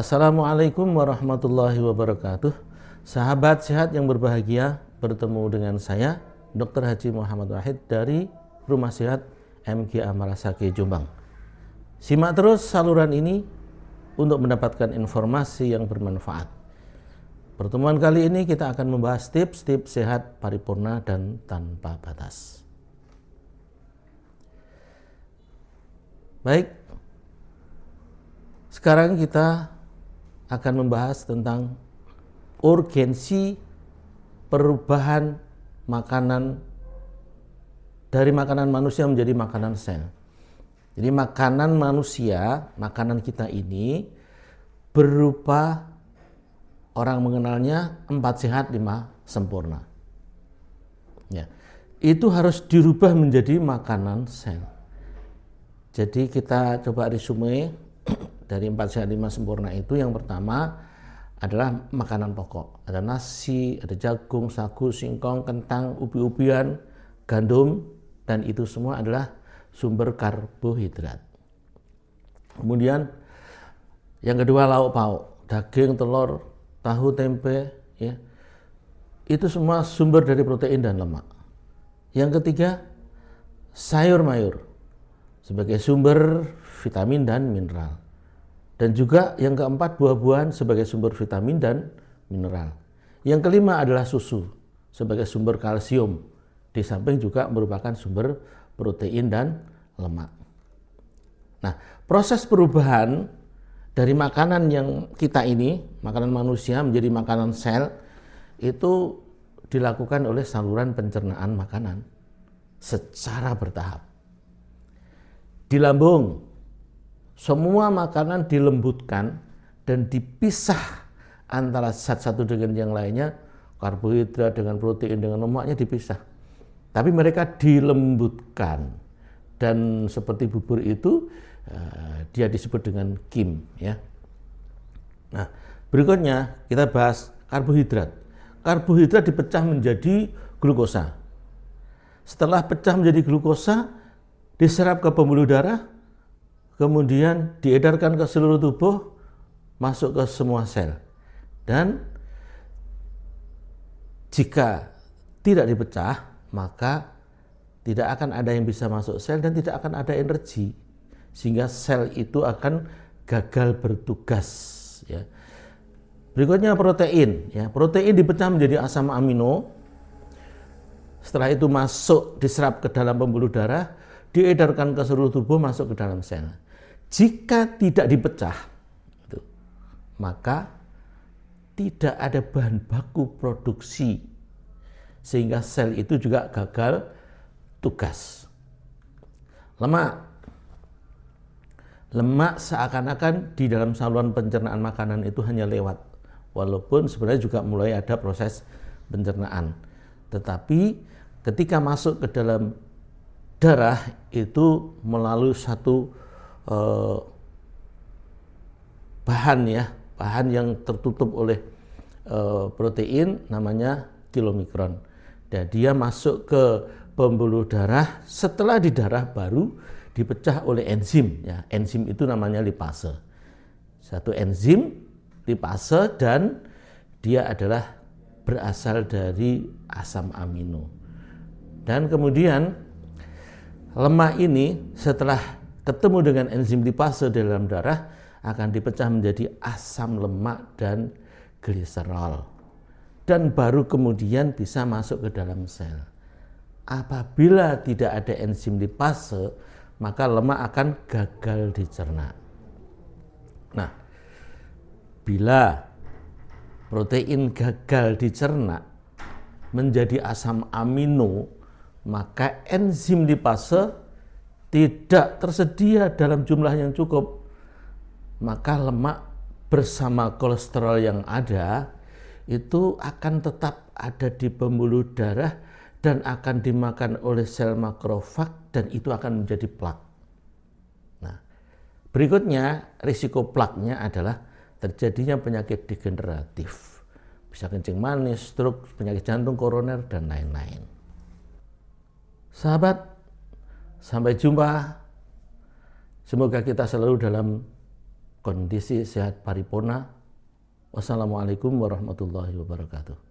Assalamualaikum warahmatullahi wabarakatuh. Sahabat sehat yang berbahagia, bertemu dengan saya Dr. Haji Muhammad Wahid dari Rumah Sehat MGA Marasake Jombang. Simak terus saluran ini untuk mendapatkan informasi yang bermanfaat. Pertemuan kali ini kita akan membahas tips-tips sehat paripurna dan tanpa batas. Baik, sekarang kita akan membahas tentang urgensi perubahan makanan dari makanan manusia menjadi makanan sel. Jadi makanan manusia, makanan kita ini berupa, orang mengenalnya 4 sehat 5 sempurna. Ya, itu harus dirubah menjadi makanan sel. Jadi kita coba resume dari 4 sehat 5 sempurna itu. Yang pertama adalah makanan pokok. Ada nasi, ada jagung, sagu, singkong, kentang, ubi-ubian, gandum, dan itu semua adalah sumber karbohidrat. Kemudian yang kedua lauk pauk, daging, telur, tahu, tempe, ya. Itu semua sumber dari protein dan lemak. Yang ketiga sayur mayur sebagai sumber vitamin dan mineral. Dan juga yang keempat buah-buahan sebagai sumber vitamin dan mineral. Yang kelima adalah susu sebagai sumber kalsium, di samping juga merupakan sumber protein dan lemak. Nah, proses perubahan dari makanan yang kita ini, makanan manusia menjadi makanan sel, itu dilakukan oleh saluran pencernaan makanan secara bertahap. Di lambung, semua makanan dilembutkan dan dipisah antara zat satu dengan yang lainnya, karbohidrat dengan protein dengan lemaknya dipisah. Tapi mereka dilembutkan, dan seperti bubur itu dia disebut dengan kim, ya. Nah, berikutnya kita bahas karbohidrat. Karbohidrat dipecah menjadi glukosa. Setelah pecah menjadi glukosa, diserap ke pembuluh darah, kemudian diedarkan ke seluruh tubuh, masuk ke semua sel. Dan jika tidak dipecah, maka tidak akan ada yang bisa masuk sel dan tidak akan ada energi, sehingga sel itu akan gagal bertugas, ya. Berikutnya protein, ya. Protein dipecah menjadi asam amino. Setelah itu masuk, diserap ke dalam pembuluh darah, diedarkan ke seluruh tubuh, masuk ke dalam sel. Jika tidak dipecah, maka tidak ada bahan baku produksi, sehingga sel itu juga gagal tugas. Lemak seakan-akan di dalam saluran pencernaan makanan itu hanya lewat, walaupun sebenarnya juga mulai ada proses pencernaan. Tetapi ketika masuk ke dalam darah itu melalui satu bahan yang tertutup oleh protein, namanya kilomikron. Dan dia masuk ke pembuluh darah. Setelah di darah baru dipecah oleh enzim, ya. Enzim itu namanya lipase. Satu enzim lipase, dan dia adalah berasal dari asam amino. Dan kemudian lemak ini setelah ketemu dengan enzim lipase dalam darah akan dipecah menjadi asam lemak dan gliserol, dan baru kemudian bisa masuk ke dalam sel. Apabila tidak ada enzim lipase, maka lemak akan gagal dicerna. Nah, bila protein gagal dicerna menjadi asam amino, maka enzim lipase tidak tersedia dalam jumlah yang cukup, maka lemak bersama kolesterol yang ada itu akan tetap ada di pembuluh darah dan akan dimakan oleh sel makrofag, dan itu akan menjadi plak. Nah, berikutnya risiko plaknya adalah terjadinya penyakit degeneratif, bisa kencing manis, stroke, penyakit jantung koroner, dan lain-lain. Sahabat, sampai jumpa. Semoga kita selalu dalam kondisi sehat paripurna. Wassalamualaikum warahmatullahi wabarakatuh.